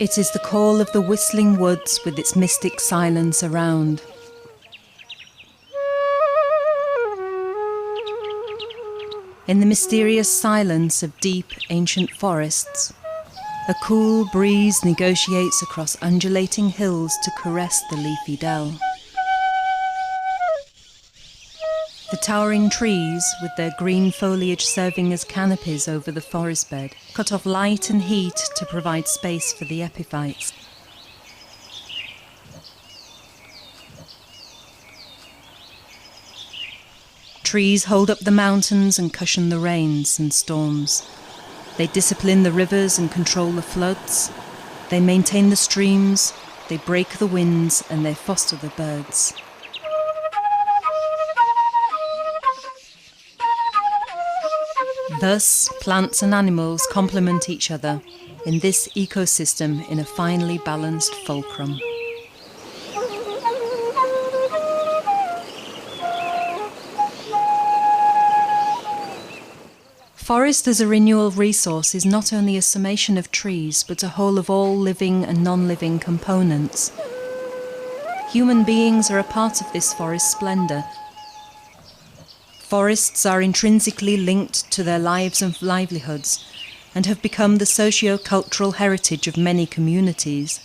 It is the call of the whistling woods with its mystic silence around. In the mysterious silence of deep, ancient forests, a cool breeze negotiates across undulating hills to caress the leafy dell. The towering trees, with their green foliage serving as canopies over the forest bed, cut off light and heat to provide space for the epiphytes. Trees hold up the mountains and cushion the rains and storms. They discipline the rivers and control the floods. They maintain the streams, they break the winds, and they foster the birds. Thus, plants and animals complement each other in this ecosystem in a finely balanced fulcrum. Forest as a renewal resource is not only a summation of trees, but a whole of all living and non-living components. Human beings are a part of this forest splendour. Forests are intrinsically linked to their lives and livelihoods, and have become the socio-cultural heritage of many communities.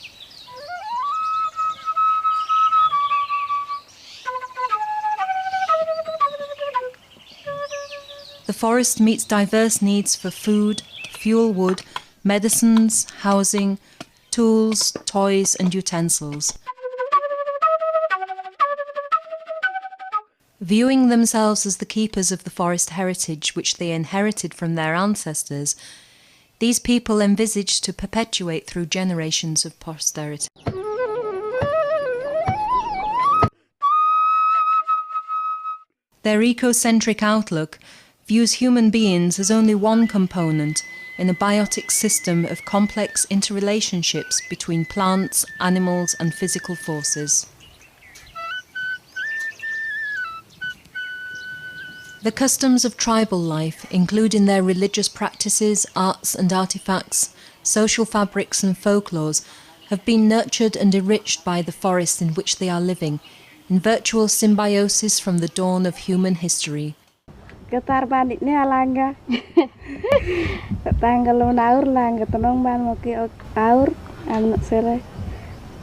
The forest meets diverse needs for food, fuel wood, medicines, housing, tools, toys and utensils. Viewing themselves as the keepers of the forest heritage which they inherited from their ancestors, these people envisage to perpetuate through generations of posterity. Their ecocentric outlook views human beings as only one component in a biotic system of complex interrelationships between plants, animals and physical forces. The customs of tribal life, including their religious practices, arts and artifacts, social fabrics and folklores, have been nurtured and enriched by the forest in which they are living, in virtual symbiosis from the dawn of human history. Getar bandit ni alangga. Tanggal naur langga tenong ban moki aur anak sere.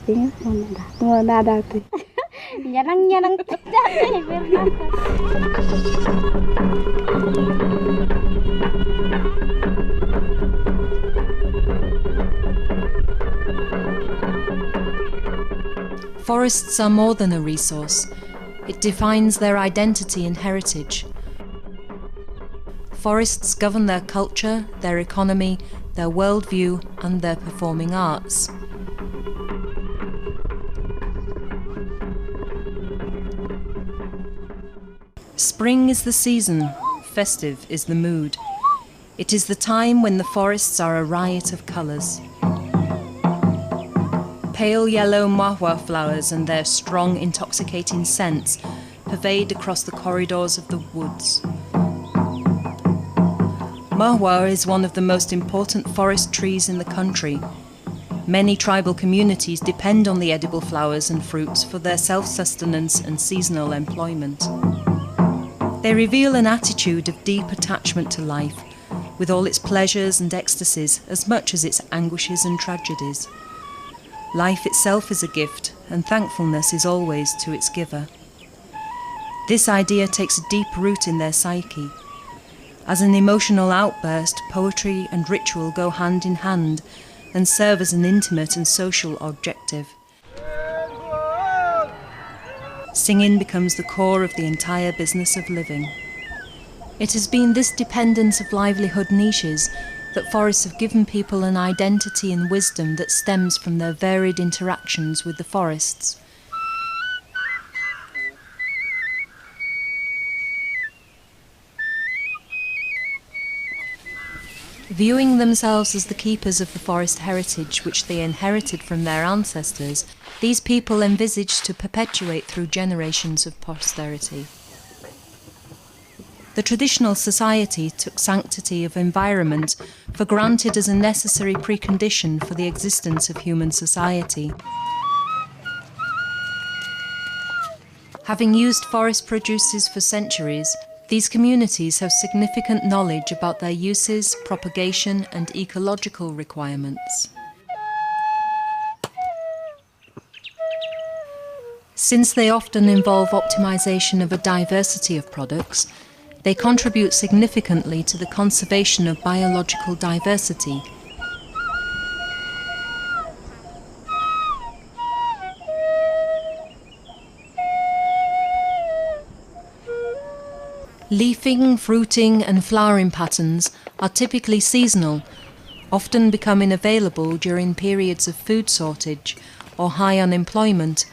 Ingat mana ada tu. Nyanang Forests are more than a resource. It defines their identity and heritage. Forests govern their culture, their economy, their worldview and their performing arts. Spring is the season, festive is the mood. It is the time when the forests are a riot of colours. Pale yellow mahua flowers and their strong, intoxicating scents pervade across the corridors of the woods. Mahua is one of the most important forest trees in the country. Many tribal communities depend on the edible flowers and fruits for their self-sustenance and seasonal employment. They reveal an attitude of deep attachment to life, with all its pleasures and ecstasies as much as its anguishes and tragedies. Life itself is a gift, and thankfulness is always to its giver. This idea takes a deep root in their psyche. As an emotional outburst, poetry and ritual go hand in hand and serve as an intimate and social objective. Singing becomes the core of the entire business of living. It has been this dependence of livelihood niches that forests have given people an identity and wisdom that stems from their varied interactions with the forests. Viewing themselves as the keepers of the forest heritage which they inherited from their ancestors, these people envisage to perpetuate through generations of posterity. The traditional society took sanctity of environment for granted as a necessary precondition for the existence of human society. Having used forest produces for centuries, these communities have significant knowledge about their uses, propagation, and ecological requirements. Since they often involve optimization of a diversity of products, they contribute significantly to the conservation of biological diversity. Leafing, fruiting, and flowering patterns are typically seasonal, often becoming available during periods of food shortage or high unemployment,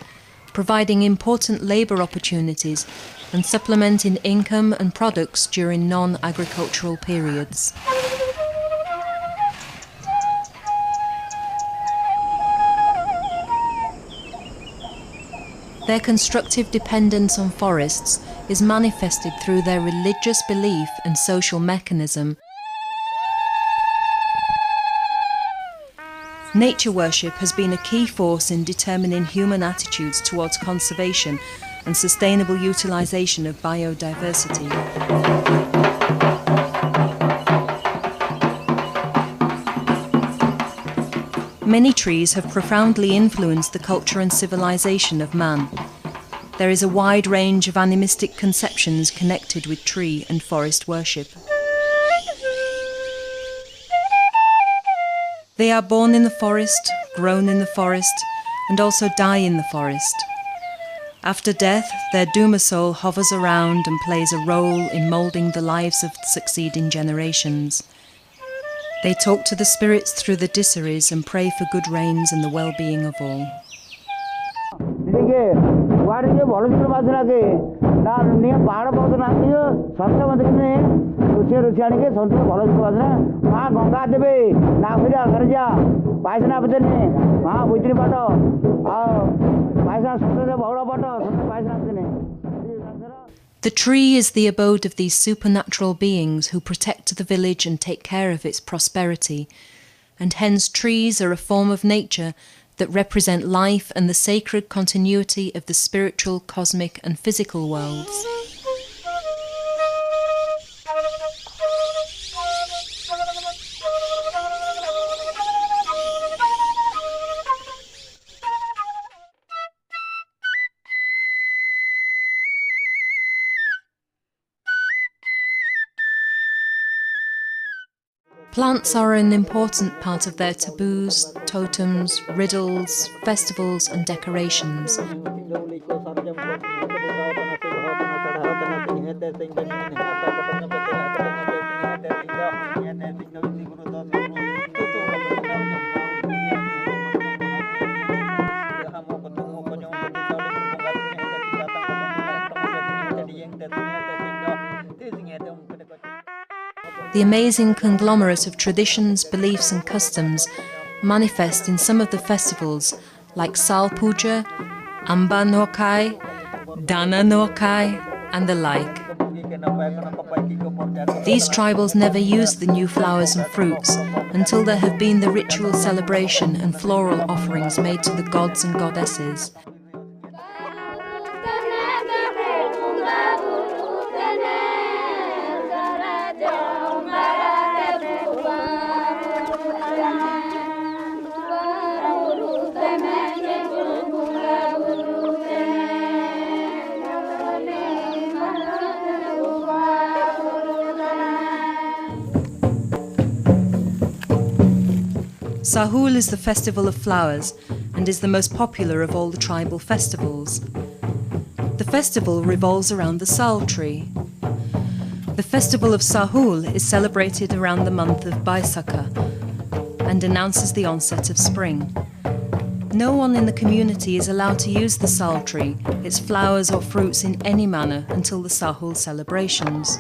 providing important labour opportunities and supplementing income and products during non-agricultural periods. Their constructive dependence on forests is manifested through their religious belief and social mechanism. Nature worship has been a key force in determining human attitudes towards conservation and sustainable utilisation of biodiversity. Many trees have profoundly influenced the culture and civilization of man. There is a wide range of animistic conceptions connected with tree and forest worship. They are born in the forest, grown in the forest, and also die in the forest. After death, their Duma soul hovers around and plays a role in moulding the lives of succeeding generations. They talk to the spirits through the disseries and pray for good rains and the well-being of all. The tree is the abode of these supernatural beings who protect the village and take care of its prosperity, and hence trees are a form of nature that represent life and the sacred continuity of the spiritual, cosmic and physical worlds. Plants are an important part of their taboos, totems, riddles, festivals and decorations. The amazing conglomerate of traditions, beliefs and customs manifest in some of the festivals like Sal Puja, Amba Nokai, Dana Nokai and the like. These tribals never use the new flowers and fruits until there have been the ritual celebration and floral offerings made to the gods and goddesses. Sahul is the festival of flowers and is the most popular of all the tribal festivals. The festival revolves around the sal tree. The festival of Sahul is celebrated around the month of Baisakha and announces the onset of spring. No one in the community is allowed to use the sal tree, its flowers or fruits in any manner until the Sahul celebrations.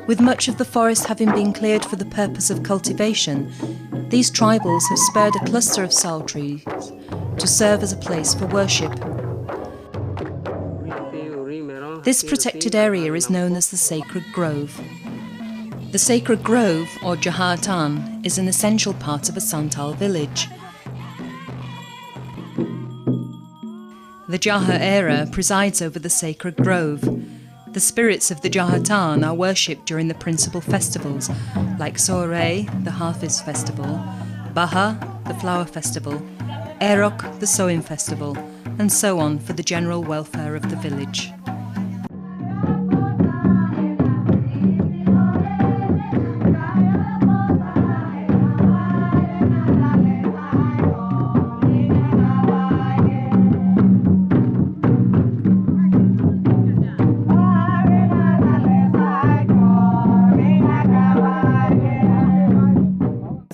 With much of the forest having been cleared for the purpose of cultivation, these tribals have spared a cluster of sal trees to serve as a place for worship. This protected area is known as the Sacred Grove. The Sacred Grove, or Jahatan, is an essential part of a Santal village. The Jaha era presides over the Sacred Grove. The spirits of the Jahatan are worshipped during the principal festivals, like Soiree, the Harvest Festival, Baha, the Flower Festival, Erok, the Sowing Festival, and so on for the general welfare of the village.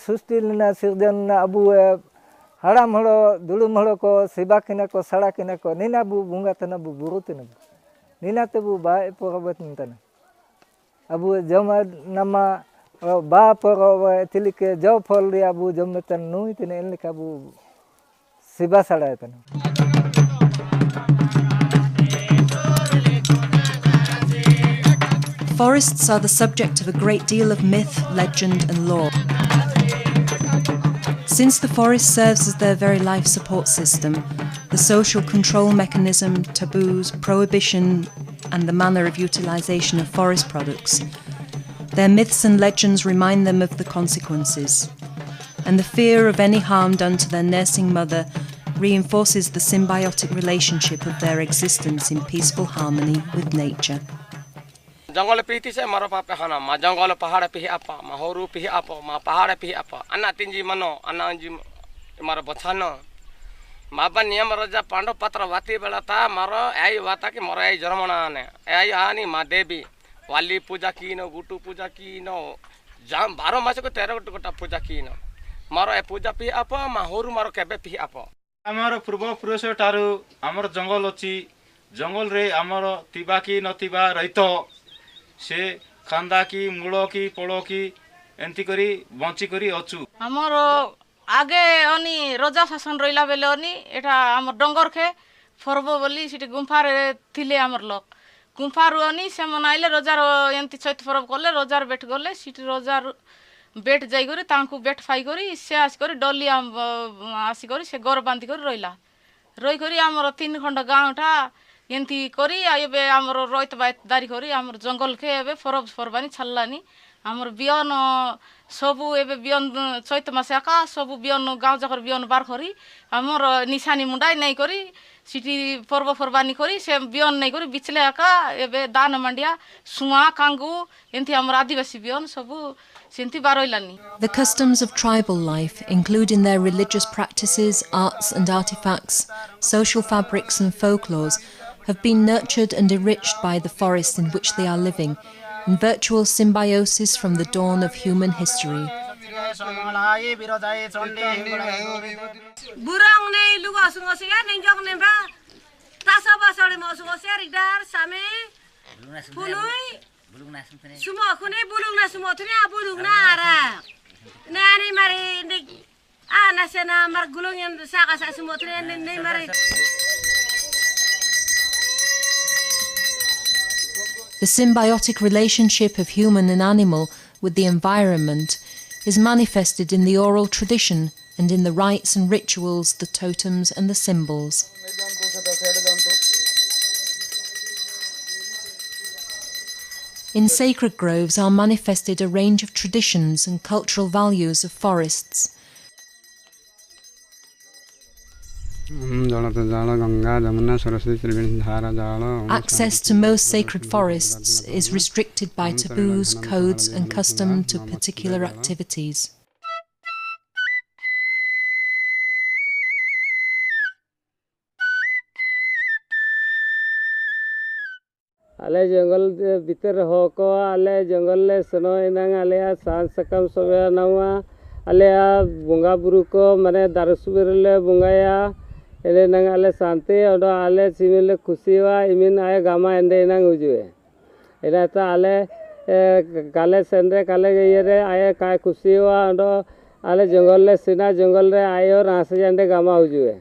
Sustilna sirjanna abu haram holo dulum holo ko sibakina ko sarakina ko nina bu bunga tana bu burutina nina tebu ba porobat nintana abu jama nama ba poro tilike jaw folri abu jamatan nui tine elika bu siba salaytana. Forests are the subject of a great deal of myth, legend and lore. Since the forest serves as their very life support system, the social control mechanism, taboos, prohibition and the manner of utilisation of forest products, their myths and legends remind them of the consequences, and the fear of any harm done to their nursing mother reinforces the symbiotic relationship of their existence in peaceful harmony with nature. जंगल पीती से मारो पापे खाना मा जंगल पहाड़ पे आपा मा होरू पे आपा मा पहाड़ पे आपा अन्ना तिंजी मनो अन्ना अंजी मारो बछानो मा बनिया मारो जा पांडव पत्र वाती बेलाता मारो आई वाता कि मारो आई जरमणा ने आई आनी मा देवी वाली पूजा की नो गुटू पूजा की नो जाम 12 मास को 13 गोटा पूजा की नो मारो ए पूजा पे आपा मा होरू मारो केबे पे आपा हमारो पूर्व पुरुष टारू हमर जंगल अछि जंगल रे हमर तिबा की नतिबा रहितो से खांदा की मूलो की पड़ो की एंती करी बंची करी अछु हमर आगे अनि रोजा शासन रहिला बेले अनि एटा हमर डंगर के फरबो बोली सिटी गुंफा रे थिले हमर लोक गुंफा रु अनि से मनाइले रोजार एंती चैत फरब करले रोजार बेट गले सिटी रोजार बेट जाई करी तांकू बेट फाई करी से आस करी डली आसी करी से गोर बांधी करी रहिला रही करी हमर 3 खंड गांठा एंती करी एबे हमर रोइत बात दारी करी हमर जंगल के एबे फरब फरबानी छल्लानी हमर बियन सबु एबे बियन चैत मासे का सबु बियन गांव जकर बियन बार करी हमर निशानी मुंडाई नै करी सिटी पर्व फरबानी करी से बियन नै करी बिचले का एबे दान मंडिया सुआ कांगू एंती हमर आदिवासी बियन सबु सेंती बारोइलानी. The customs of tribal life include in their religious practices, arts and artifacts, social fabrics and folklores have been nurtured and enriched by the forests in which they are living, in virtual symbiosis from the dawn of human history. The symbiotic relationship of human and animal with the environment is manifested in the oral tradition and in the rites and rituals, the totems and the symbols. In sacred groves are manifested a range of traditions and cultural values of forests. Access to most sacred forests is restricted by taboos, codes and custom to particular activities. आले जंगल भीतर होको आले जंगल ले सनो इनांग आले सांस सकम सोया नवा आले बुंगा बुरु को माने दारसुबिर ले बुंगाया एले नंग आले शांति ओडो आले सिमिले खुशीवा इमिन आए गामा एंडे इनांग उजुए एला ता आले काले सेंद्रे काले गयरे आए काय खुशीवा ओडो आले जंगल ले सिना जंगल रे आयो रास एंडे गामा उजुए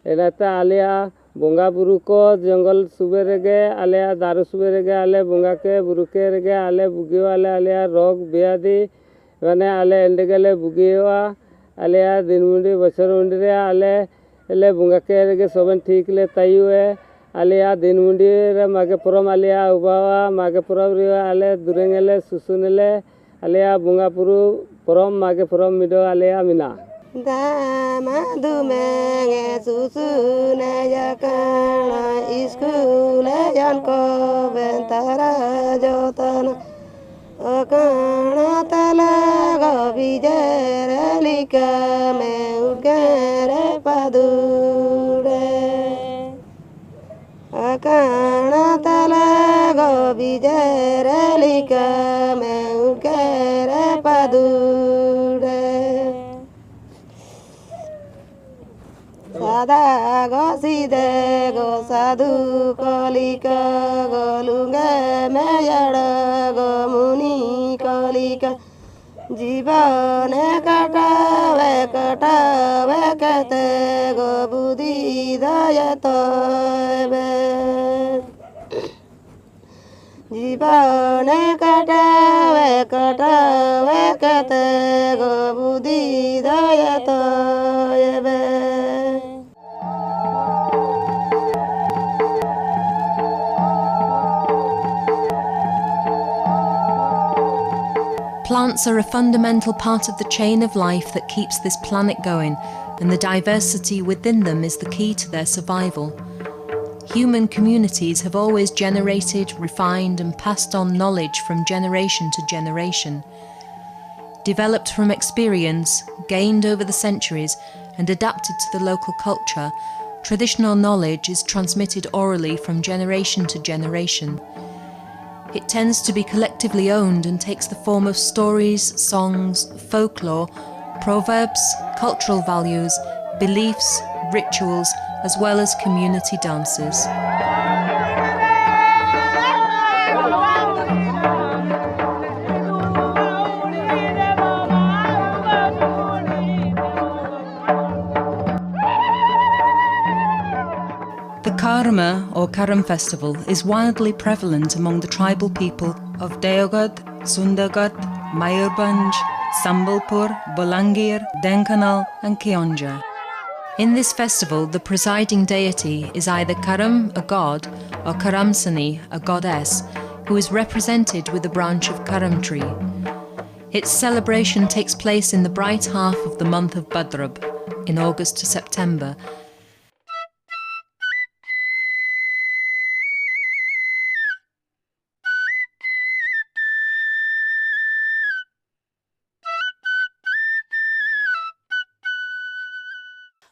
एला ता आलिया बोंगा बुरु को जंगल सुबह रेगे आले दारू सुबह रेगे आले बोंगा के बुरु के रेगे आले बुगियो आले रोग ब्याधि माने आले एंडेगले बुगियो आले दिन मुंडी बछर मुंडी रे आले बोंगा के रेगे सबन ठीक ले तायुए आले दिन मुंडी रे मागे परम आले उबावा मागे परम रे आले दुरेंगले सुसुनले आले बोंगा बुरु परम मागे परम मिडो आले मिना दामा दुमेंगे सुसुने यकाना स्कूल यानको बेंतरा जोतन अकाना तला गविजर लिका में उगरे पादुरे अकाना तला गविजर लिका में उगरे पादुरे सादा गो सीधे गो साधु कलिका गो लुंगे मेयड़ गो मुनि कलिका जीवन कटावे कते गो बुद्धि दयत जीवन कटावे कते गो बुद्धि दयत Plants are a fundamental part of the chain of life that keeps this planet going, and the diversity within them is the key to their survival. Human communities have always generated, refined, and passed on knowledge from generation to generation. Developed from experience, gained over the centuries, and adapted to the local culture, traditional knowledge is transmitted orally from generation to generation. It tends to be collectively owned and takes the form of stories, songs, folklore, proverbs, cultural values, beliefs, rituals, as well as community dances. The Karma or Karam festival is wildly prevalent among the tribal people of Deoghad, Sundargarh, Mayurbhanj, Sambalpur, Bolangir, Dhenkanal and Kionja. In this festival, the presiding deity is either Karam, a god, or Karamsani, a goddess, who is represented with a branch of Karam tree. Its celebration takes place in the bright half of the month of Bhadrab, in August to September.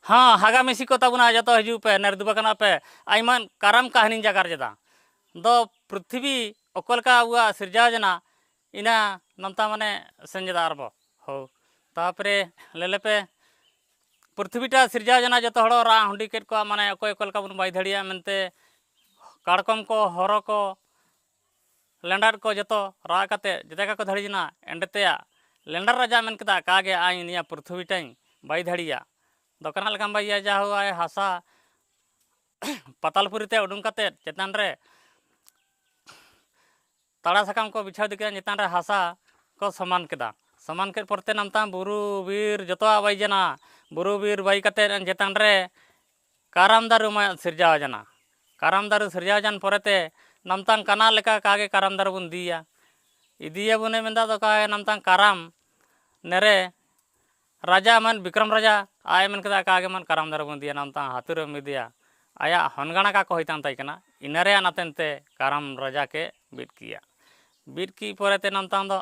हाँ हागा मिसी को तबना जतो हजू पे नरदुबकना पे आइमान करम कहानी जगार जदा दो पृथ्वी ओकल का हुआ सिरजा जना इना नमता माने संजदार बो हो तापरे लेले पे पृथ्वीटा सिरजा जना जतो हड़ो रा हुंडी केट को माने ओको ओकल का बुन बाई धड़िया मेनते काड़कम को हरो को लेंडर को जतो रा कते जते का धड़ी जना एंडतेया लेंडर राजा मेन कदा कागे आई निया पृथ्वीटाई बाई धड़िया दोकान लकाम बाइया जा हुआ है हासा पतालपुरी ते उडुंग कते चेतन रे ताड़ा सकाम को बिछाव दिके चेतन रे हासा को समान के परते नमता बुरु वीर जतोआ बाई जना बुरु वीर बाई कते चेतन रे काराम दारू मा सिरजा जना काराम दारू सिरजा जन परते नमता कना लेका कागे काराम दारू बुन दिया इदिया बुने मेंदा तो का नमता काराम नेरे राजा मन विक्रम राजा आय मन कदा कागे मन काराम दारू बुन दिया नमता हातुर मिदिया आया हनगाना का कहितान ताइकना इनरे नातेनते काराम राजा के बीट की परते नमता दो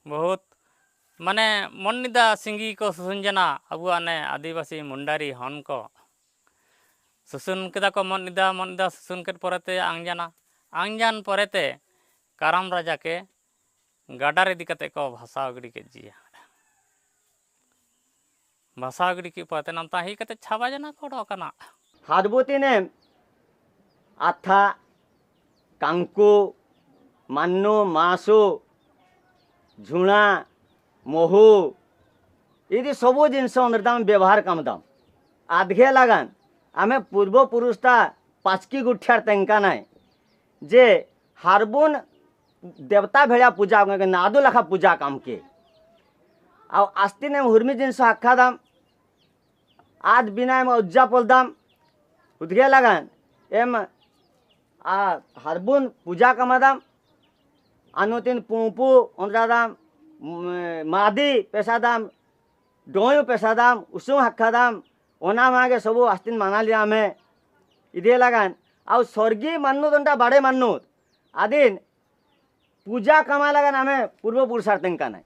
बहुत माने मननिदा सिंगी को सुसुंजना अबुआ ने आदिवासी मुंडारी हन को सुसुन केदा को मननिदा सुसुन के परते आंगजान परते काराम राजा के गाडार इदी कते को भाषा गड़ी के जिया भाषा गड़ी की परते नमता ही कते छाबा जना कोडो कना हादबोती ने आथा कांकु मान्नो मासो झुणा मोहू ये सबू जिनस व्यवहार काम दाम आधे लगान आमे पूर्वपुरुषता पाचकी गुठ्यार तेंका नाय जे हारबुन देवता भेड़ा पूजा नादो लखा पूजा काम के आ आस्ती ने हुर्मी जिनस आखा दाम आज बिना एम उज्जा दाम उदगे लगान एम आ हारबुन पूजा कामा दाम अनुतिन पुपू अंद्रा दाम मादी पेशा दाम डोयो पेशा दाम उसु हक्का दाम ओना मागे सबू आस्तीन माना लिया हमें इदे लगान आ स्वर्गी मान्नु दंडा बाड़े मान्नु आदिन पूजा कामा लगान हमें पूर्व पुरुषार तेंका नाय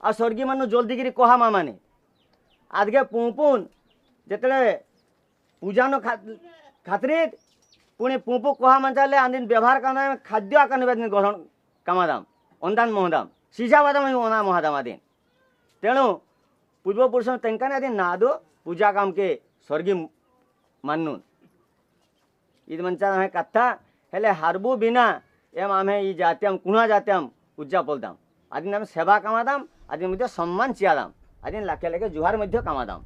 आ स्वर्गी मान्नु जल्दी गिरी कहा मामाने आदगे पुपुन जेतले पूजा न खातरी पुणी पुपू कहा मंचाले आदिन व्यवहार करना खाद्य आकार निवेदन ग्रहण कामादाम अंदान महदाम सीजा बादाम अना महादाम आदिन तेणु पूर्वपुरुष तेंका आदिन नादो पूजा काम के स्वर्गी मानुन ईद मंचा हमें कथा हेले हारबू बिना एम आमे ई जात्यम कुणा जात्यम उज्जा बोलदाम आदिन आम सेवा कामादाम आदिन मध्य सम्मान चियादाम आदिन लाखे लाखे जुहार मध्य कामादाम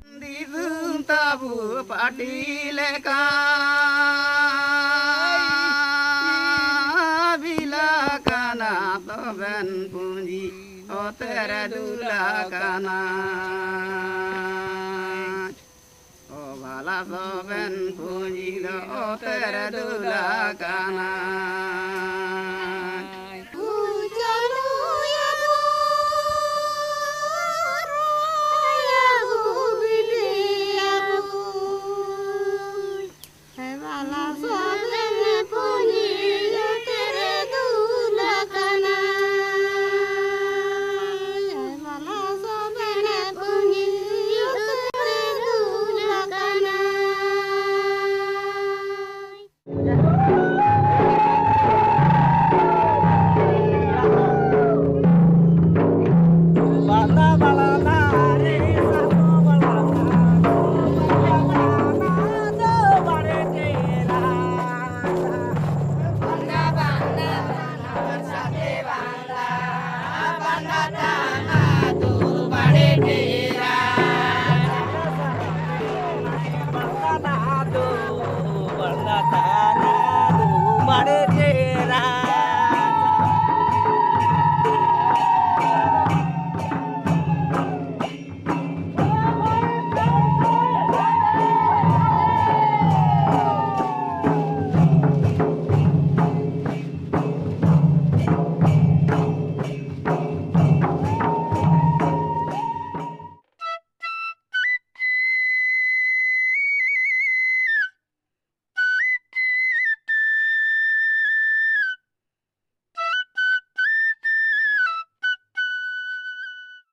तेरे दूल्हा काना ओ भाला सोबन पूंजी दो तेरे दूल्हा काना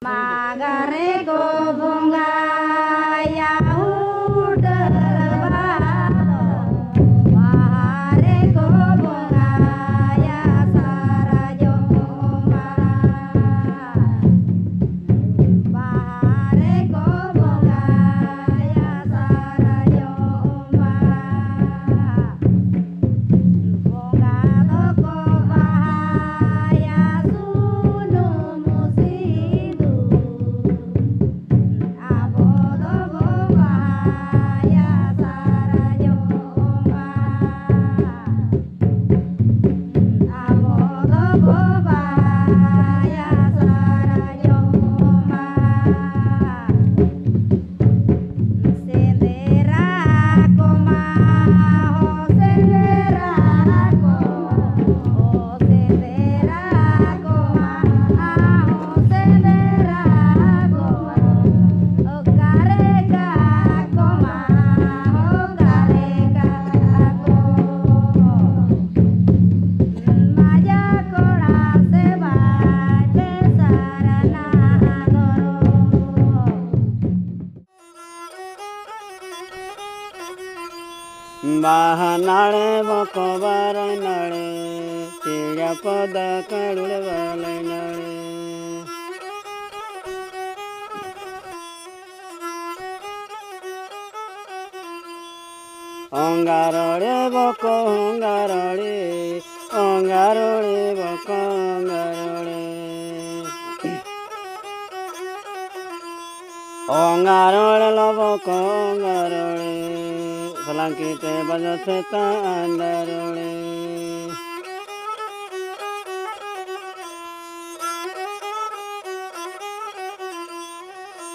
Magare go bunga ya udalwa Mahare go bunga ya sarajo Mahare go bunga ya sarajo Bunga go bahaya sunu musidu abodo go bahaya sarajo abodo go bahaya sarajo sendera koma ho sendera ko oh sendera koma ho sendera ko oh kareka koma ho kareka ko maya kora seba besarana goro महानाळे बकबार नाळे तिळ्या पद काढुळ वाले नाळे अंगारळे बक अंगारळे अंगारळे बक अंगारळे अंगारळे बक अंगारळे selangkite bajo setan darule.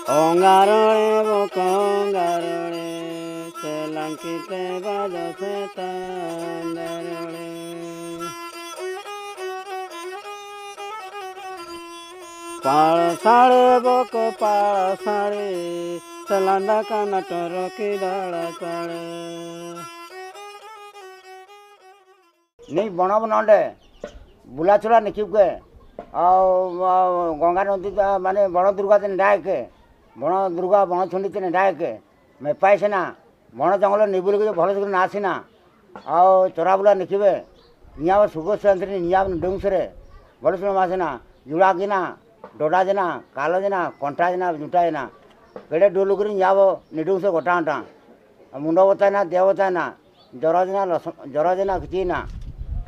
Ongarole boko ongarole, selangkite bajo setan darule. Palasare boko palasare, selanda kana toroki dalasare. नहीं बण बनंडे बुलाचुला निखिबके गंगा नदी माने बण दुर्गा दिन डाके बण दुर्गा बण छुंडी दिन डाके मेपाई सेना बण जंगल निबुल के भल से नासीना आ चोराबुला निखिबे निया सुगो संतरी निया डुंगसरे बड़ सुन मासेना जुड़ा गिना डोडा जना कालो जना कंटा जना जुटा जना पेड़े डोलुकरी नियाबो निडुंग से गोटा अंटा मुंडो बताना देव बताना जरा जना खिचीना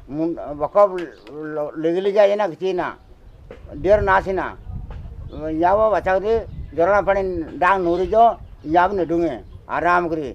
बकब लेगली जाए ना खिचीना डेर नासीना याबो बचावरी जरा पानी डांग नूरी जो याब ने डूंगे आराम करी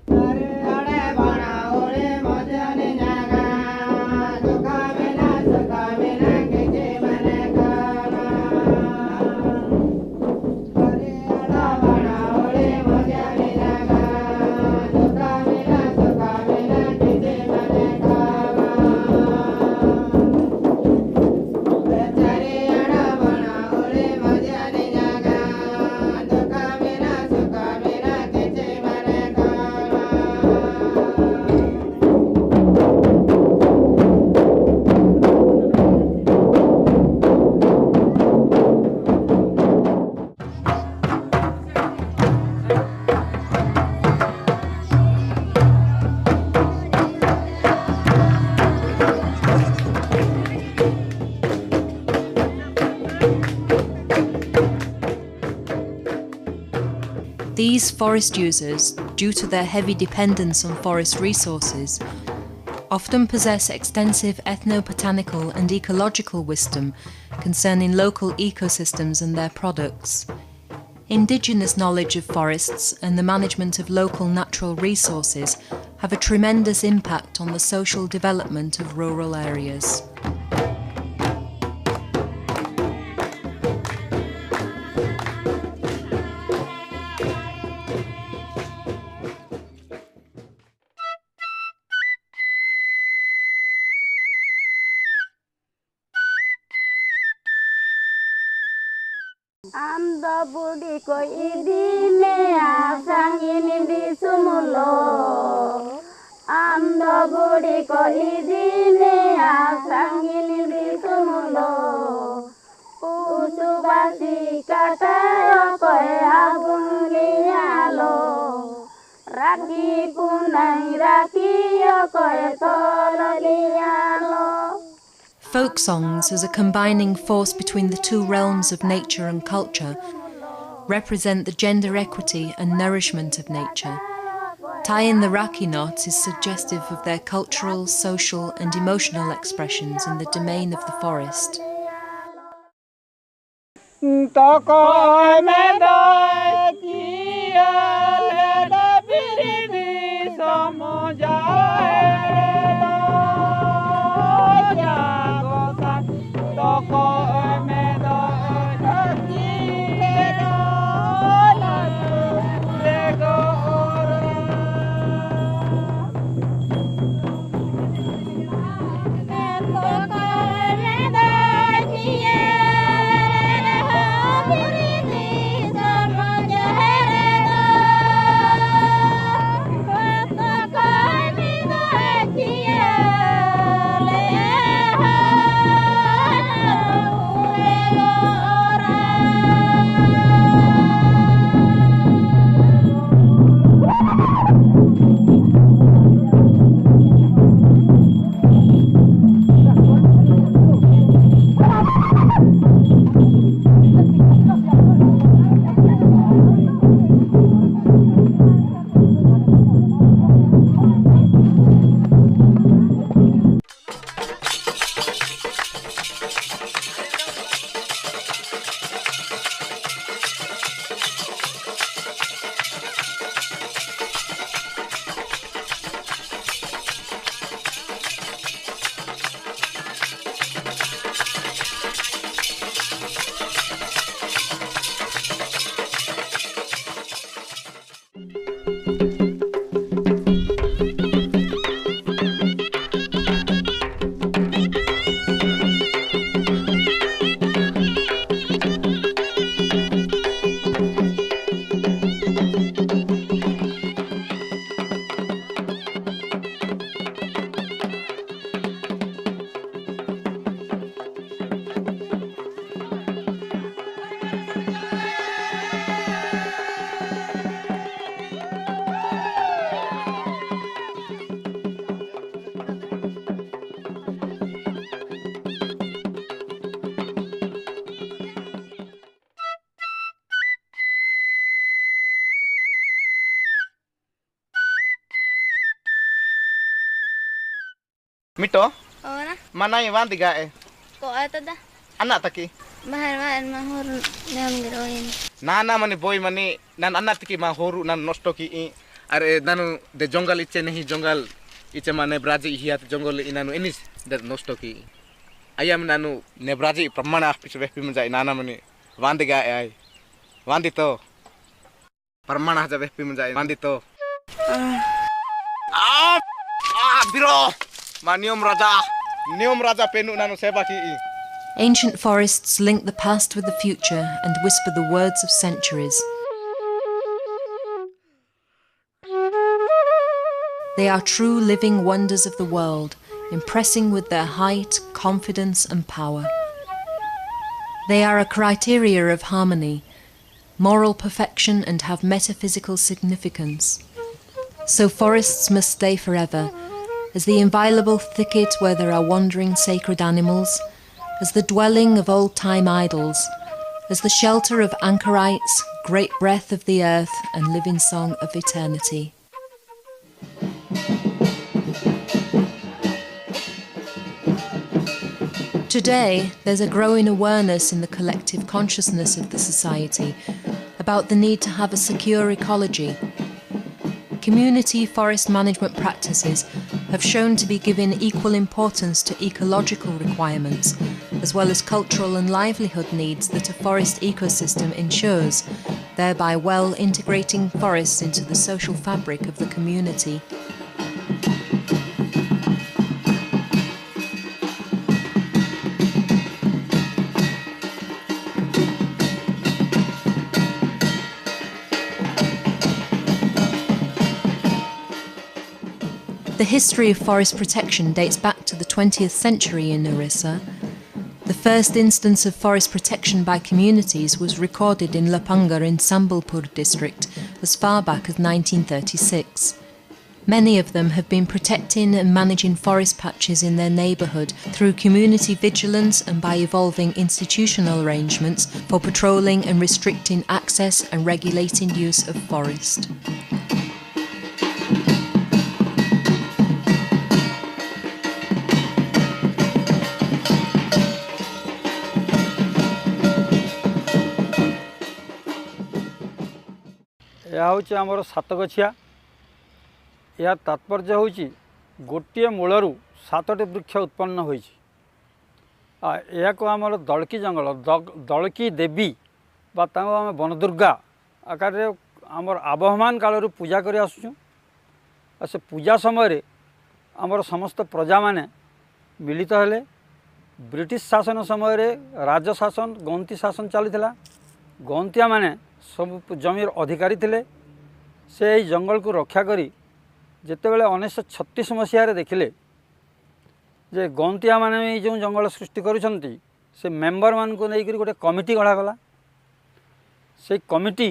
These forest users, due to their heavy dependence on forest resources, often possess extensive ethnobotanical and ecological wisdom concerning local ecosystems and their products. Indigenous knowledge of forests and the management of local natural resources have a tremendous impact on the social development of rural areas. Am the budi ko idine asangin di sumulo. Am the budi ko idine asangin di sumulo. Usubasi kata ko agunglialo. Raki punai raki ko tololialo. Folk songs, as a combining force between the two realms of nature and culture, represent the gender equity and nourishment of nature. Tying the Raki knot is suggestive of their cultural, social and emotional expressions in the domain of the forest. Mito? Ora. Mana yang wanti gae? Ko ata da. Anak taki? Bahar mahur nam giroin. Nana mani boy mani nan anak taki mahoru nan nosto ki are nanu de jongal iche nahi jongal iche mane braji hiat jongal inanu inis de nosto ki. Ayam nanu ne braji pramana piche vepi menjai nana mani wanti gae ai. Wanti to. Pramana ja vepi menjai wanti to. Biro. Niom raja penu nanu seba ki. Ancient forests link the past with the future and whisper the words of centuries. They are true living wonders of the world, impressing with their height, confidence and power. They are a criteria of harmony, moral perfection and have metaphysical significance. So forests must stay forever, as the inviolable thicket where there are wandering sacred animals, as the dwelling of old-time idols, as the shelter of anchorites, great breath of the earth and living song of eternity. Today, there's a growing awareness in the collective consciousness of the society about the need to have a secure ecology. Community forest management practices have shown to be given equal importance to ecological requirements, as well as cultural and livelihood needs that a forest ecosystem ensures, thereby well integrating forests into the social fabric of the community. The history of forest protection dates back to the 20th century in Orissa. The first instance of forest protection by communities was recorded in Lapangar in Sambalpur district as far back as 1936. Many of them have been protecting and managing forest patches in their neighbourhood through community vigilance and by evolving institutional arrangements for patrolling and restricting access and regulating use of forest. यह हूँ आमर सातगछिया या तात्पर्य हूँ गोटे Müller 7टी वृक्ष उत्पन्न होया को आमर दलकी जंगल दलकी देवी आम बनदुर्गा आकार आमर आबहमान कालू पूजा कर आसुँ से पूजा समय आमर समस्त प्रजा माने मिलित हेले ब्रिटिश शासन समय राजशासन गौंती शासन चली गौंतिया माने सब जमीर अधिकारी थिले से ही जंगल को रक्षा करी जितेबाला 1936 मसीह देखिले जे गौंतिया माने जो जंगल सृष्टि करुछंती से मेंबर मान को लेकर गोटे कमिटी गढ़ागला से कमिटी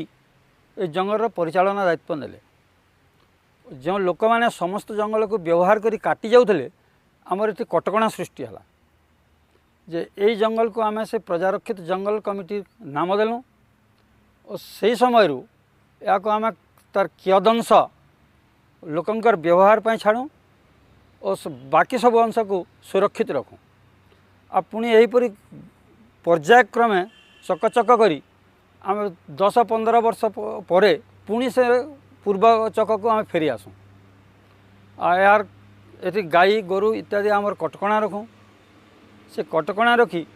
ए जंगल परिचालना दायित्व नेले जो लोक मैंने समस्त जंगल को व्यवहार करी काटी जाउथले आमर ये कटकणा सृष्टि है जे यही जंगल को आम से प्रजारक्षित जंगल कमिटी नाम देलु और से समय या आम तार कियदंश लोकंकर व्यवहार पर छाड़ू और बाकी सब अंश को सुरक्षित रखूँ आ पुणी यहीपरि पर्यायक्रमे चकचक करी आम 10-15 वर्ष पर पुणी से पूर्व चक को आम फेरी आसू यार ये गाई गोरु इत्यादि आमर कटकणा रखूँ से कटकणा रखी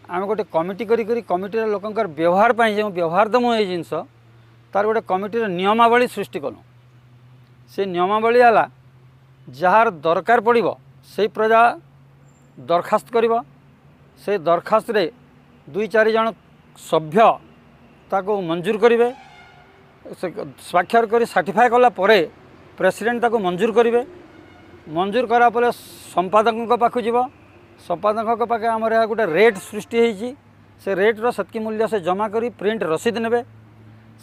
आम गोटे कमिटी करी कमिटी लोकंकर व्यवहार पर जो व्यवहार दमु ये जिनस तार गोटे कमिटी नियमावली सृष्टि कलु से नियमावली है जार दरकार पड़ो से प्रजा दरखास्त कर से दरखास्त रे 2-4 जन सभ्य ताको मंजूर करेंगे स्वाक्षर कर सर्टिफाए कला परे प्रेसिडेंट ताको मंजूर करेंगे मंजूर करापर संपादकों पाखु जीव संपादकों पाखे आमर यह गोटे रेट सृष्टि होती से रेट्र सेतकी मूल्य से जमा करी प्रिंट रसीद ने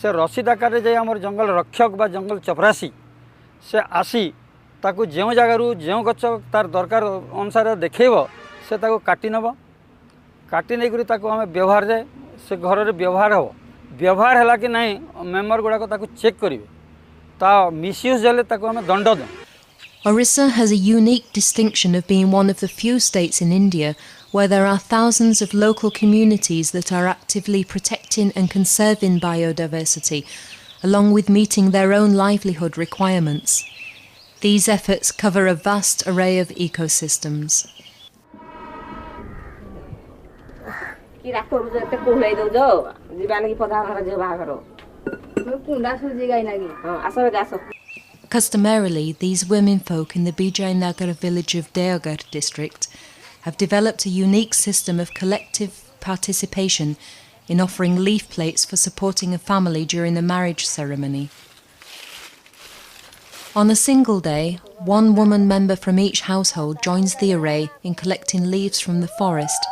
से रसीद आकार जाए आम जंगल रक्षक बा जंगल चपरासी से आसी ताकू जो जगार जो गच तार दरकार अनुसार देखेब से ताको काटी नब काटी नहीं ताको आम व्यवहार जाए से घर में व्यवहार हो व्यवहार है कि नहीं मेम्बर गुड़ाक चेक करेंगे ता मिसयूज हेले ताको आम दंड दें Orissa has a unique distinction of being one of the few states in India where there are thousands of local communities that are actively protecting and conserving biodiversity, along with meeting their own livelihood requirements. These efforts cover a vast array of ecosystems. Customarily, these womenfolk in the Bijaynagar village of Deoghar district have developed a unique system of collective participation in offering leaf plates for supporting a family during the marriage ceremony. On a single day, one woman member from each household joins the array in collecting leaves from the forest.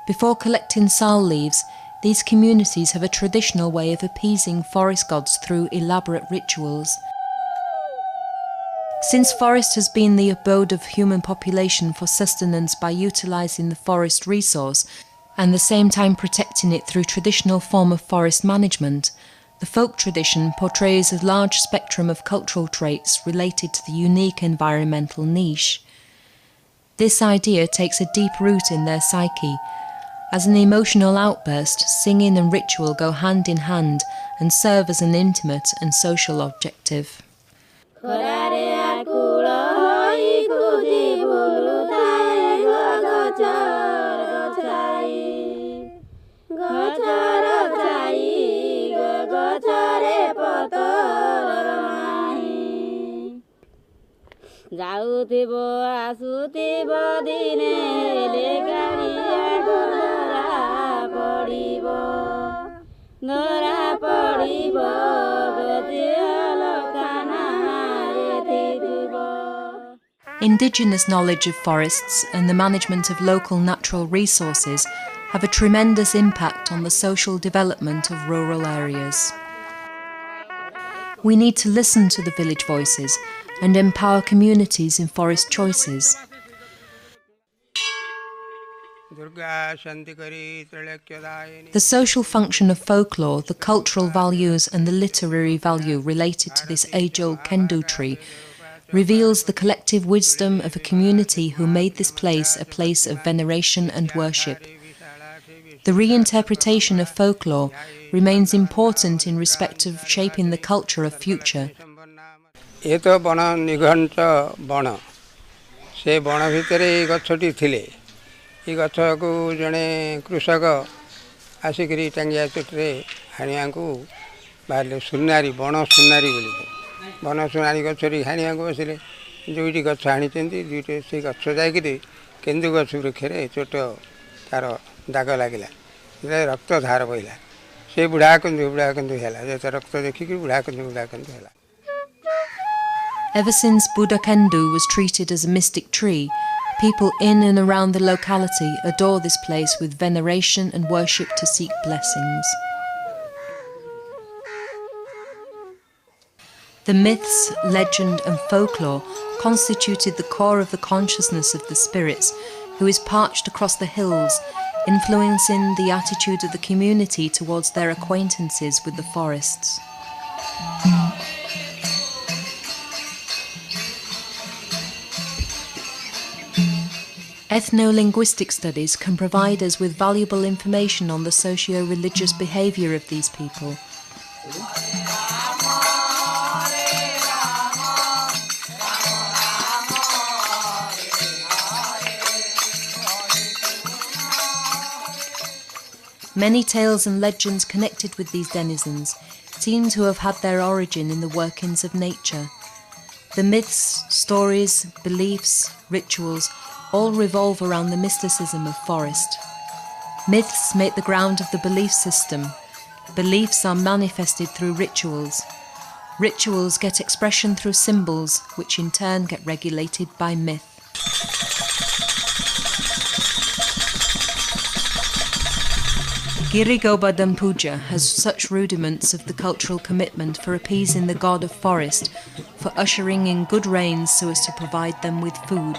Before collecting sal leaves, these communities have a traditional way of appeasing forest gods through elaborate rituals. Since forest has been the abode of human population for sustenance by utilising the forest resource and the same time protecting it through traditional form of forest management, the folk tradition portrays a large spectrum of cultural traits related to the unique environmental niche. This idea takes a deep root in their psyche. As an emotional outburst, singing and ritual go hand in hand and serve as an intimate and social objective. Indigenous knowledge of forests and the management of local natural resources have a tremendous impact on the social development of rural areas. We need to listen to the village voices and empower communities in forest choices. The social function of folklore, the cultural values and the literary value related to this age-old kendo tree reveals the collective wisdom of a community who made this place a place of veneration and worship. The reinterpretation of folklore remains important in respect of shaping the culture of future. ये तो बण निघंट बण से बण भितर ये गछटी थिले ये गछ को जड़े कृषक आसिक टांगिया चोटे हाणिया को बाहर सुनारी बण सुनारी बोली बण सुनारी गछरी हाणिया को बसिले दुईटी गछ हाणी दुईटे से गछ जाकि केन्दु गछ वृक्षे चोट तार दाग लगे रक्त धार बहला से बुढ़ा कंदु है रक्त देखिक बुढ़ा कंदु है. Ever since Buddha Kendu was treated as a mystic tree, people in and around the locality adore this place with veneration and worship to seek blessings. The myths, legend and folklore constituted the core of the consciousness of the spirits, who is parched across the hills, influencing the attitude of the community towards their acquaintances with the forests. Ethno-linguistic studies can provide us with valuable information on the socio-religious behaviour of these people. Many tales and legends connected with these denizens seem to have had their origin in the workings of nature. The myths, stories, beliefs, rituals all revolve around the mysticism of forest. Myths make the ground of the belief system. Beliefs are manifested through rituals. Rituals get expression through symbols, which in turn get regulated by myth. Giri Govardhan Puja has such rudiments of the cultural commitment for appeasing the god of forest, for ushering in good rains so as to provide them with food.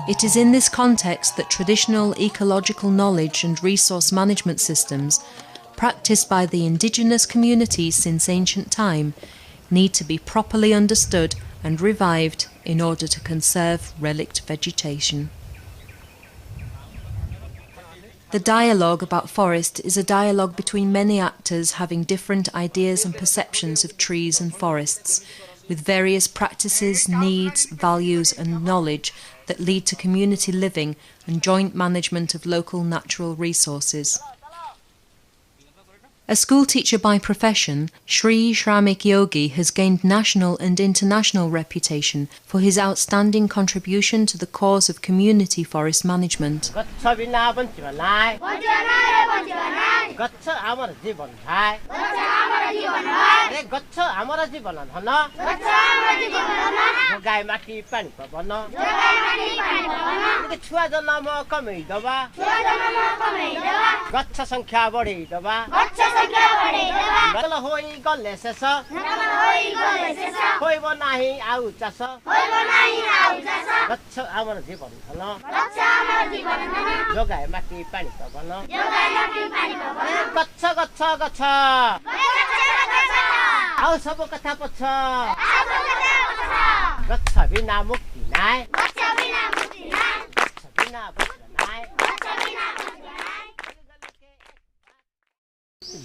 It is in this context that traditional ecological knowledge and resource management systems, practiced by the indigenous communities since ancient time, need to be properly understood and revived in order to conserve relict vegetation. The dialogue about forest is a dialogue between many actors having different ideas and perceptions of trees and forests, with various practices, needs, values and knowledge that lead to community living and joint management of local natural resources. A school teacher by profession, Sri Shramik Yogi has gained national and international reputation for his outstanding contribution to the cause of community forest management.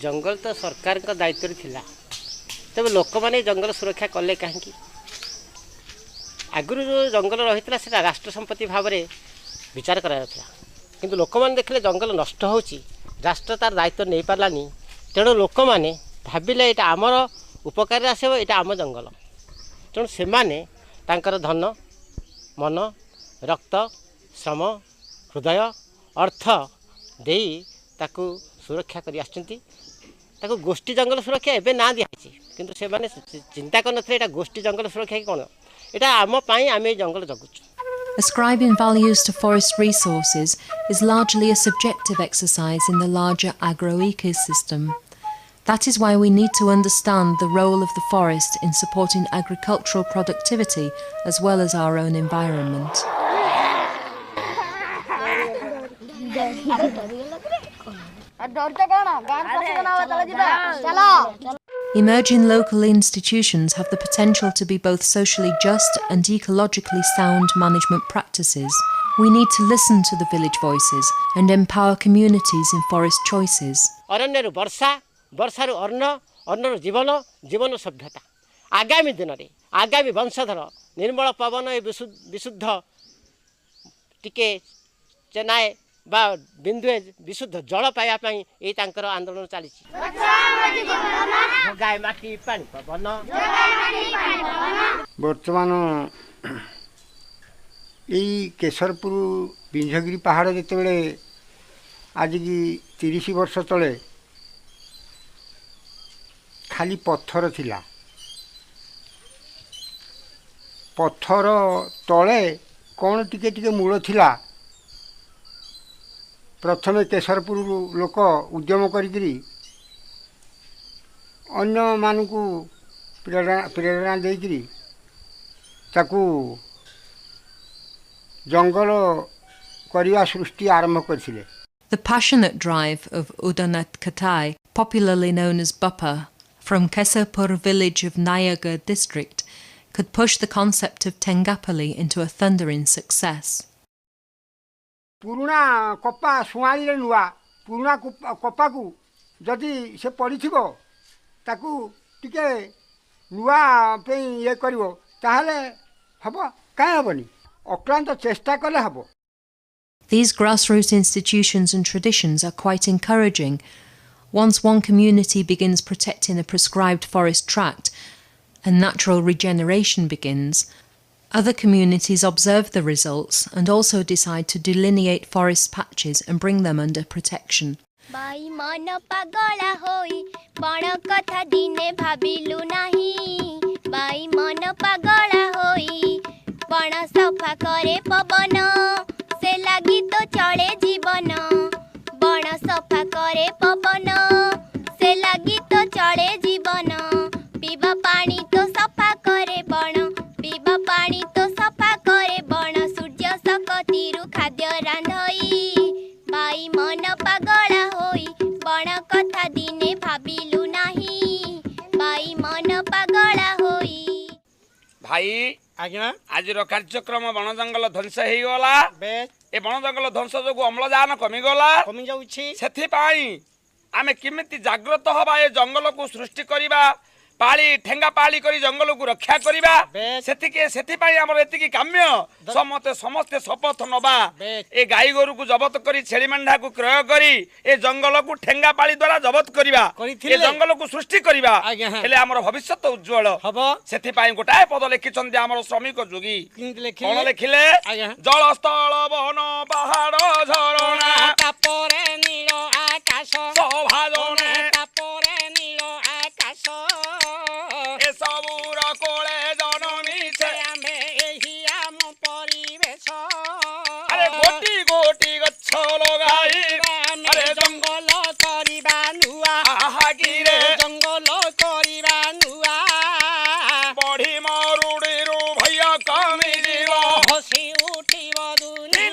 जंगल तो सरकार का दायित्व थिला तबे लोक माने जंगल सुरक्षा कले कहीं आगुरी जो जंगल रही है राष्ट्र संपत्ति भाव में विचार करा किंतु लोक माने देखले जंगल नष्ट होची राष्ट्र तार दायित्व नहीं पारानी तेणु लोक माने भाविले एटा आमर उपकार आसब एटा आम जंगल तेणु से माने तांकर धन मन रक्त श्रम हृदय अर्थ देई ताकू सुरक्षा करी आछंती ताको गोष्ठी जंगल सुरक्षा एबे ना दियाछि किंतु से माने चिंता कर नथले एटा गोष्ठी जंगल सुरक्षा कोन एटा आम पई आमे जंगल जगुछु. Ascribing values to forest resources is largely a subjective exercise in the larger agro-ecosystem. That is why we need to understand the role of the forest in supporting agricultural productivity as well as our own environment. Emerging local institutions have the potential to be both socially just and ecologically sound management practices. We need to listen to the village voices and empower communities in forest choices. अरण्यरु वर्षा वर्षारु अन्न अन्नरु जीवन जीवन सभ्यता आगामी दिन रे आगामी वंशधर निर्मल पवन विशुद्ध टिके चेन्नई बा बिंदु विशुद्ध जल पाया पई ए तांकर आंदोलन चली गाय माटी पानी पवन वर्तमान यही केशरपुर बिंझगिरी पहाड़ जिते बड़े आज की 30 वर्ष तले खाली पत्थर थिला पत्थर तले कौन टिके टिके मूल थिला प्रथमे केशरपुर लोक उद्यम करी अन्य मानकु प्रेरणा देकरी ताकू जंगल करिया सृष्टि आरंभ करथिले. The passionate drive of Udanat Katai, popularly known as Bappa, from Kesarpur village of Nayagarh district, could push the concept of Tengapali into a thundering success. पुराना कपा सुआली रे नुआ पुराना कपा को जदि से पड़िथिबो ताकू टिके नुआ पे ये करिवो ताहले हबो काहे हबनी अक्लांत चेष्टा कले हबो. These grassroots institutions and traditions are quite encouraging. Once one community begins protecting a prescribed forest tract and natural regeneration begins, other communities observe the results and also decide to delineate forest patches and bring them under protection. By मन पागला होई बण कथा दिने भाबिलु नाही by मन पागला होई बण सफा करे पवन से लागी तो चले जीवन बण सफा करे पवन से लागी तो चले जीवन पीबा पानी तो सफा करे बण पीबा पानी तो सफा करे बण सूर्य सकती भाई आज्ञा आज कार्यक्रम बण जंगल ध्वंस हो गला ए बण जंगल ध्वंस जो अम्लजान कमिगला कमी जाउछि से आमे किमिति जागृत हवा ए जंगल को सृष्टि करिबा पाली ठेंगा पाली करी जंगल को रक्षा करिबा सेति पई हमर एतिकी काम्य समस्ते शपथ नबा ए गाई गोरु को जबत करी छेली मेंढा को क्रय करी ए जंगल को ठेंगा पाली द्वारा जबत करिबा ए जंगल को सृष्टि करिबा हेले हमर भविष्यत उज्जवल हबो सेति पई गोटाए पद लिखिचंदी हमर श्रमिक जोगी कोन लिखिले जल स्थल वन पहाड़ झरणा तापरे नील आकाश शोभा जने तापरे नील आकाश ए सबुर कोले जनमी छे आमे एही आम परिवेश अरे गोटी गोटी गच्छ लगाई अरे जंगल करिबा नुआ आहा गिरे जंगल करिबा नुआ बढी मरुडी रु भैया कमी जीव हसी उठिब दुनिया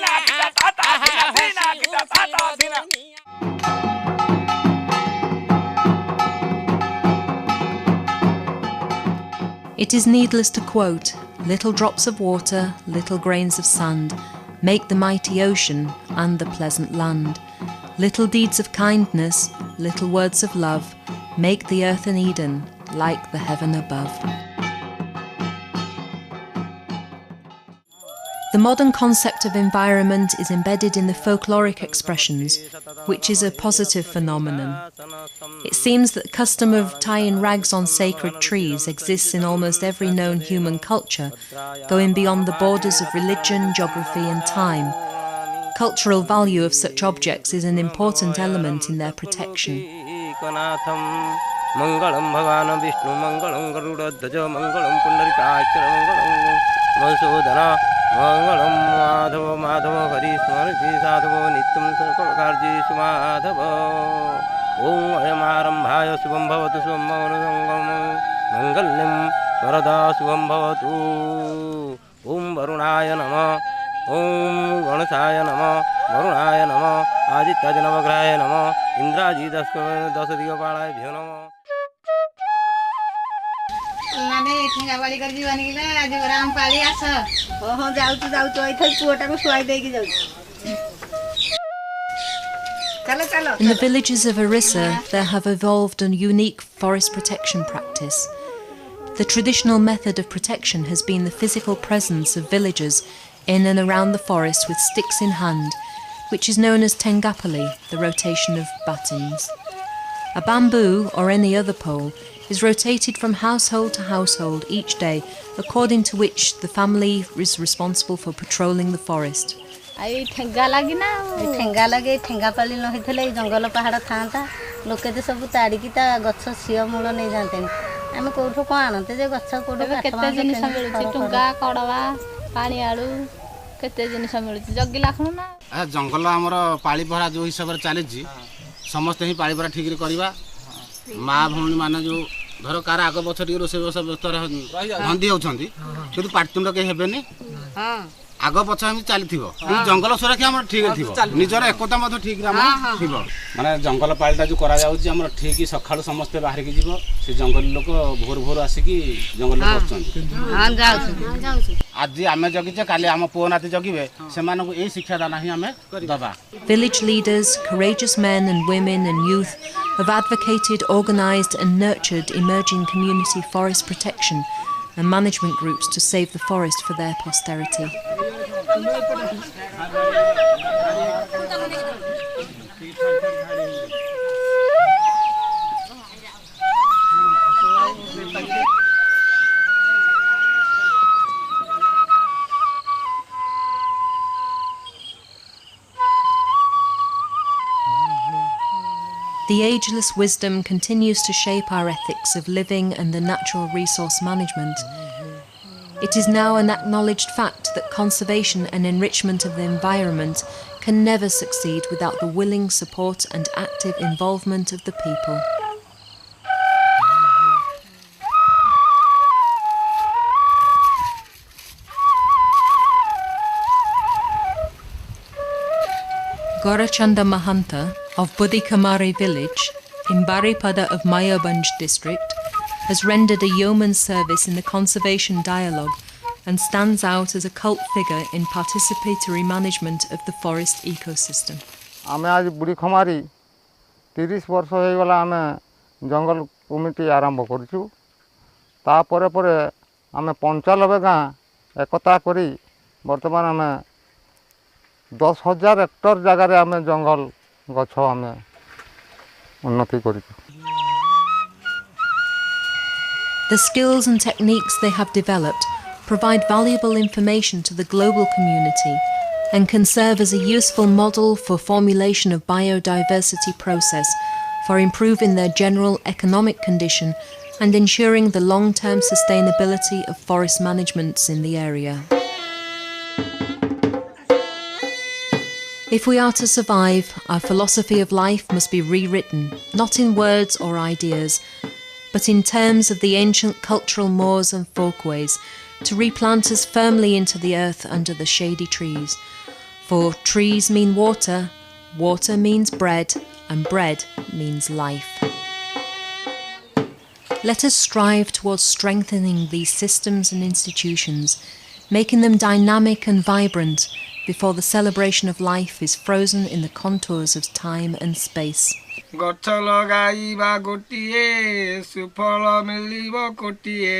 It is needless to quote, little drops of water, little grains of sand, make the mighty ocean and the pleasant land. Little deeds of kindness, little words of love, make the earth an Eden, like the heaven above. The modern concept of environment is embedded in the folkloric expressions, which is a positive phenomenon. It seems that the custom of tying rags on sacred trees exists in almost every known human culture, going beyond the borders of religion, geography and time. Cultural value of such objects is an important element in their protection. मंगलम भगवान विष्णु मंगलम गरुड़ध्वज मंगलम पुंडरीकाक्षर मंगलम मधुसूदन मंगलम माधव माधव हरि स्मृति साधव नित्यं सर्वकार्येषु माधव ओम अयमारंभाय शुभं भवतु शुभं मंगल्यं वरदा शुभं भवतु ओम वरुणाय नमः ओम गणेशाय नमः वरुणाय नमः आदित्याय नवग्रहाय नमः इंद्राजी दश दिगपालाय नमः माने ठेंगा बाली कर जीवानी ला आज राम पाली आस ओहो जाउतु जाउतु आइथल पुओटा को सुआई देकी जाउतु चलो चलो In the villages of Orissa, there have evolved a unique forest protection practice. The traditional method of protection has been the physical presence of villagers in and around the forest with sticks in hand, which is known as tengapali, the rotation of batons. A bamboo or any other pole is rotated from household to household each day, according to which the family is responsible for patrolling the forest. आई ठेंगा लागी ना ठेंगा लागे ठेंगा पाली न हिथले जंगल पहाड़ थांता लोके ते सब ताड़ी की ता गछ सिया मूल नै जानते हम कोठो को आनते जे गछ कोठो केते जिनिस मिलुची टुंगा कड़वा पानी आलू केते जिनिस मिलुची जग्गी लाखनु ना आ जंगल हमर पाली पहरा जो हिसाब रे चाले जी समस्त ही पाली पहरा ठीक रे करबा माँ भौणी माने जो धर कार आग पछ रोसे व्यवस्था धंदी होछंती किंतु पाटतुंड के हेबेनी हां आग पछ हम चली थिबो जंगल सुरक्षा हमर ठीक थिबो निजर एकता मध ठीक रे हमर थिबो माने जंगल पालटा जो करा जाउची हमर ठीक सखाळु समस्त बाहर के जीवो से जंगल लोक भोर भोर आसी की जंगल बसचंती हां जाउची आज आमे जगिचे काली हम पो नाती जगिबे से मानको ए शिक्षा दाना ही हमें दबा Village leaders, courageous men and women and youth have advocated, organised and nurtured emerging community forest protection and management groups to save the forest for their posterity. The ageless wisdom continues to shape our ethics of living and the natural resource management. It is now an acknowledged fact that conservation and enrichment of the environment can never succeed without the willing support and active involvement of the people. Gorachanda Mahanta of Buddhikamari village in Baripada of Mayurbanj district has rendered a yeoman's service in the conservation dialogue and stands out as a cult figure in participatory management of the forest ecosystem. आमे आज बुढ़ी खमारी 30 वर्ष हो गला आमे जंगल committee आरंभ करछु ता परे परे आमे 95 गाँ एकता करी वर्तमान आमे 10,000 हेक्टर जगह रे आमे जंगल गछ आमे उन्नति करिछु. The skills and techniques they have developed provide valuable information to the global community and can serve as a useful model for formulation of biodiversity process for improving their general economic condition and ensuring the long-term sustainability of forest managements in the area. If we are to survive, our philosophy of life must be rewritten, not in words or ideas, but in terms of the ancient cultural mores and folkways, to replant us firmly into the earth under the shady trees. For trees mean water, water means bread, and bread means life. Let us strive towards strengthening these systems and institutions, making them dynamic and vibrant before the celebration of life is frozen in the contours of time and space. गछ लगाइबा गोटिए सुफल मिलिब कोटिए